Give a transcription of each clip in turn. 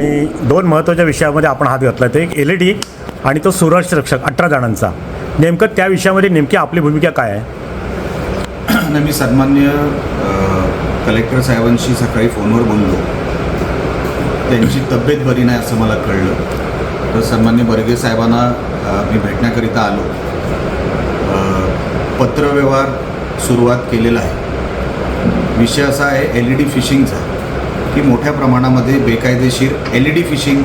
आणि दोन महत्त्वाच्या विषयामध्ये आपण हात घातला ते एक LED आणि तो सुरक्षरक्षक 18 जणांचा. नेमकं त्या विषयामध्ये नेमकी आपली भूमिका काय आहे? मी सन्माननीय कलेक्टर साहेबांशी सकाळी फोनवर बोललो. त्यांची तब्येत बरी नाही असं मला कळलं. तर सन्माननीय बर्गे साहेबांना मी भेटण्याकरिता आलो. पत्रव्यवहार सुरुवात केलेला आहे. विषय असा आहे LED फिशिंगचा, की मोठ्या प्रमाणामध्ये बेकायदेशीर LED फिशिंग,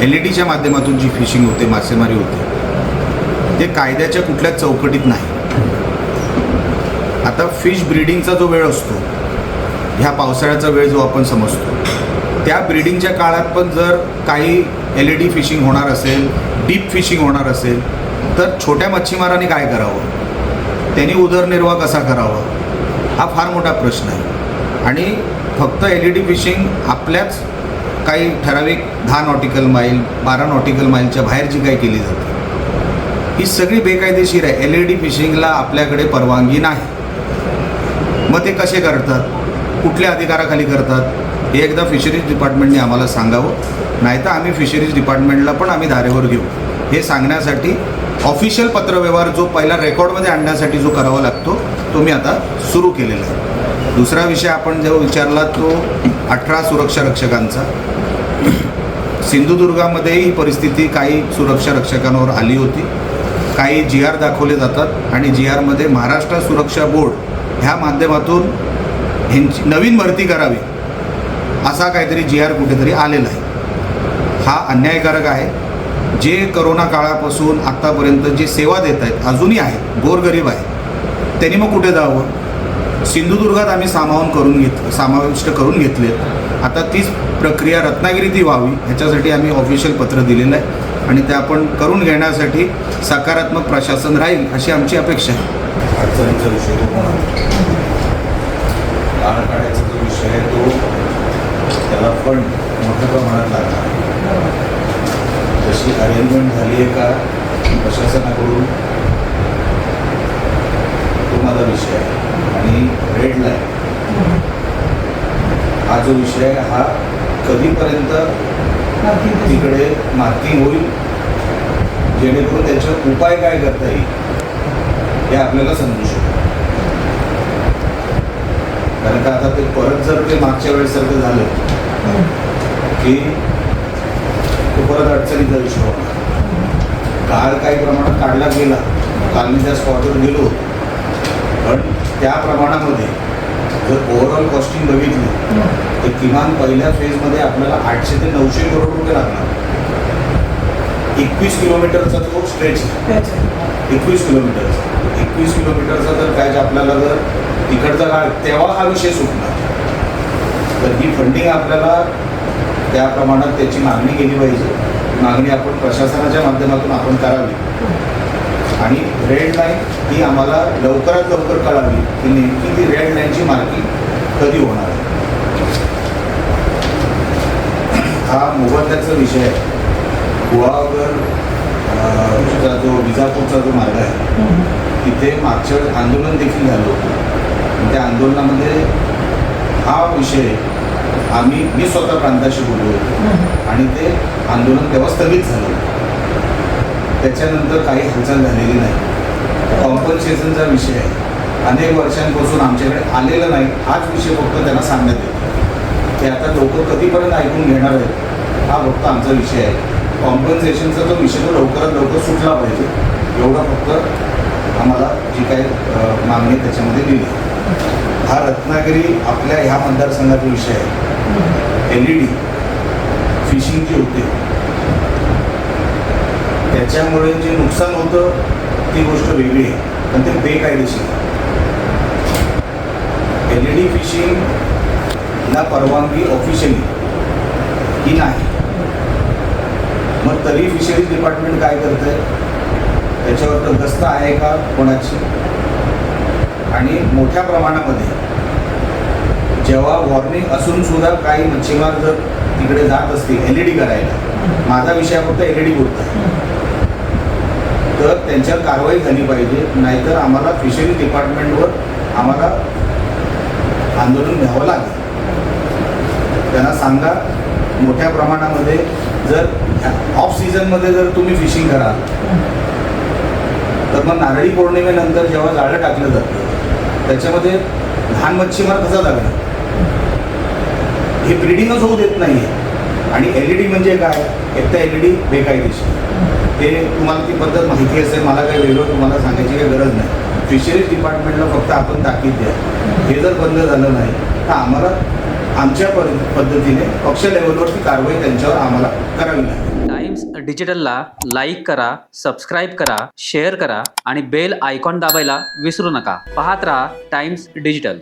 LEDच्या माध्यमातून जी फिशिंग होते, मासेमारी होते, ते कायद्याच्या कुठल्याच चौकटीत नाही. आता फिश ब्रीडिंगचा जो वेळ असतो, ह्या पावसाळ्याचा वेळ जो आपण समजतो, त्या ब्रीडिंगच्या काळात पण जर काही LED फिशिंग होणार असेल, डीप फिशिंग होणार असेल, तर छोट्या मच्छीमारांनी काय करावं, त्यांनी उदरनिर्वाह कसा करावा, हा फार मोठा प्रश्न आहे. आणि फक्त LED फिशिंग आपल्याच काही ठराविक 10 नॉटिकल माईल 12 नॉटिकल माईलच्या बाहेर जी काही केली जाते, ही सगळी बेकायदेशीर आहे. LED फिशिंगला आपल्याकडे परवानगी नाही. मग ते कसे करतात, कुठल्या अधिकाराखाली करतात, हे एकदा फिशरीज डिपार्टमेंटने आम्हाला सांगावं. नाहीतर आम्ही फिशरीज डिपार्टमेंटला पण आम्ही धारेवर घेऊ. हे सांगण्यासाठी ऑफिशियल पत्रव्यवहार जो पहिला रेकॉर्डमध्ये आणण्यासाठी जो करावा लागतो, तो मी आता सुरू केलेला आहे. दुसरा विषय आपण जो विचारला तो 18 सुरक्षा रक्षकांचा. सिंधुदुर्गामध्येही ही परिस्थिती काही सुरक्षा रक्षकांवर आली होती. काही GR दाखवले जातात आणि GRमध्ये महाराष्ट्र सुरक्षा बोर्ड ह्या माध्यमातून ह्यांची नवीन भरती करावी असा काहीतरी GR कुठेतरी आलेला आहे. हा अन्यायकारक आहे. जे करोना काळापासून आत्तापर्यंत जे सेवा देत आहेत, अजूनही आहेत, गोरगरीब आहे, त्यांनी मग कुठे जावं. सिंधुदुर्गात आम्ही समाविष्ट करून घेतले. आता तीच प्रक्रिया रत्नागिरीतही व्हावी ह्याच्यासाठी आम्ही ऑफिशियल पत्र दिलेलं आहे आणि ते आपण करून घेण्यासाठी सकारात्मक प्रशासन राहील अशी आमची अपेक्षा आहे. अडचणीचा विषय तो काळ काढायचा जो विषय आहे तो त्याला पण मोठ्या प्रमाणात लागणार. जशी अरेंजमेंट झाली आहे का प्रशासनाकडून, तो माझा विषय आहे. आणि रेड लाईन हा जो विषय आहे, हा कधीपर्यंत तिकडे मार्किंग होईल, जेणेकरून त्याच्यावर उपाय काय करता येईल हे आपल्याला समजू शकतो. कारण का आता ते परत जर ते मागच्या वेळेसारखं झालं की तो परत अडचणीचा विषय होणार. काळ काही प्रमाणात काढला गेला, काल मी त्या स्पॉटवर गेलो, पण त्या प्रमाणामध्ये जर ओव्हरऑल कॉस्टिंग बघितली तर किमान पहिल्या फेजमध्ये आपल्याला 800 ते 900 करोड रुपये लागणार. 21 किलोमीटरचा तो स्ट्रेच आहे. 21 किलोमीटरचा जर पॅच आपल्याला जर तिकडचा काळ तेव्हा हा विषय सुटणार. तर ही फंडिंग आपल्याला त्या प्रमाणात त्याची मागणी केली पाहिजे. मागणी आपण प्रशासनाच्या माध्यमातून आपण करावी आणि रेड लाईन ही आम्हाला लवकरात लवकर कळावी की नेमकी ती रेड लाईनची मार्किंग कधी होणार आहे. हा मोबदल्याचा विषय आहे. गुहागरचा जो विजापूरचा जो मार्ग आहे, तिथे मागच्या वेळेस आंदोलन देखील झालं होतं. त्या आंदोलनामध्ये हा विषय मी स्वतः प्रांताशी बोललो होतो आणि ते आंदोलन तेव्हा स्थगित झालं. त्याच्यानंतर काही हालचाल झालेली नाही. कॉम्पन्सेशनचा विषय आहे, अनेक वर्षांपासून आमच्याकडे आलेला नाही. हाच विषय फक्त त्यांना सांगण्यात येतो. ते आता लोक कधीपर्यंत ऐकून घेणार आहेत हा फक्त आमचा विषय आहे. कॉम्पन्सेशनचा जो विषय तो लवकरात लवकर सुटला पाहिजे, एवढा फक्त आम्हाला जी काही मागणी त्याच्यामध्ये दिली. हा रत्नागिरी आपल्या ह्या मतदारसंघाचा विषय आहे. LED फिशिंग जी होते त्याच्यामुळे जे नुकसान होतं ती गोष्ट वेगळी आहे, पण ते बेकायदेशीर. LED फिशिंगला परवानगी ऑफिशियली ही नाही. मग तरी फिशरीज डिपार्टमेंट काय करत आहे, त्याच्यावर तर गस्त आहे का कोणाची. आणि मोठ्या प्रमाणामध्ये जेव्हा वॉर्निंग असून सुद्धा काही मच्छीमार जर तिकडे जात असतील LED करायला, माझा विषय फक्त LED पुरता, तर त्यांच्यावर कारवाई झाली पाहिजे. नाहीतर आम्हाला फिशरीज डिपार्टमेंटवर आम्हाला आंदोलन घ्यावं लागेल. त्यांना सांगा मोठ्या प्रमाणामध्ये जर ऑफ सीझनमध्ये जर तुम्ही फिशिंग कराल तर मग नारळी पौर्णिमेनंतर जेव्हा जाळं टाकलं जातं त्याच्यामध्ये लहान मच्छीमार कसा लागणार? हे ब्रीडिंगच होऊ देत नाही आहे. आणि LED म्हणजे काय? एक तर LED बेकायदेशीर, ते तुम्हाला ती पद्धत माहिती असेल, मला काही वेगळं तुम्हाला सांगायची काही गरज नाही. फिशरीज डिपार्टमेंटला फक्त आपण ताकीद द्या, हे जर बंद झालं नाही तर आम्हाला आमच्या पद्धतीने पक्ष लेवलवरती कारवाई त्यांच्यावर आम्हाला करावी लागेल. टाइम्स डिजिटलला लाईक करा, सबस्क्राईब करा, शेअर करा आणि बेल आयकॉन दाबायला विसरू नका. पाहत रहा टाइम्स डिजिटल.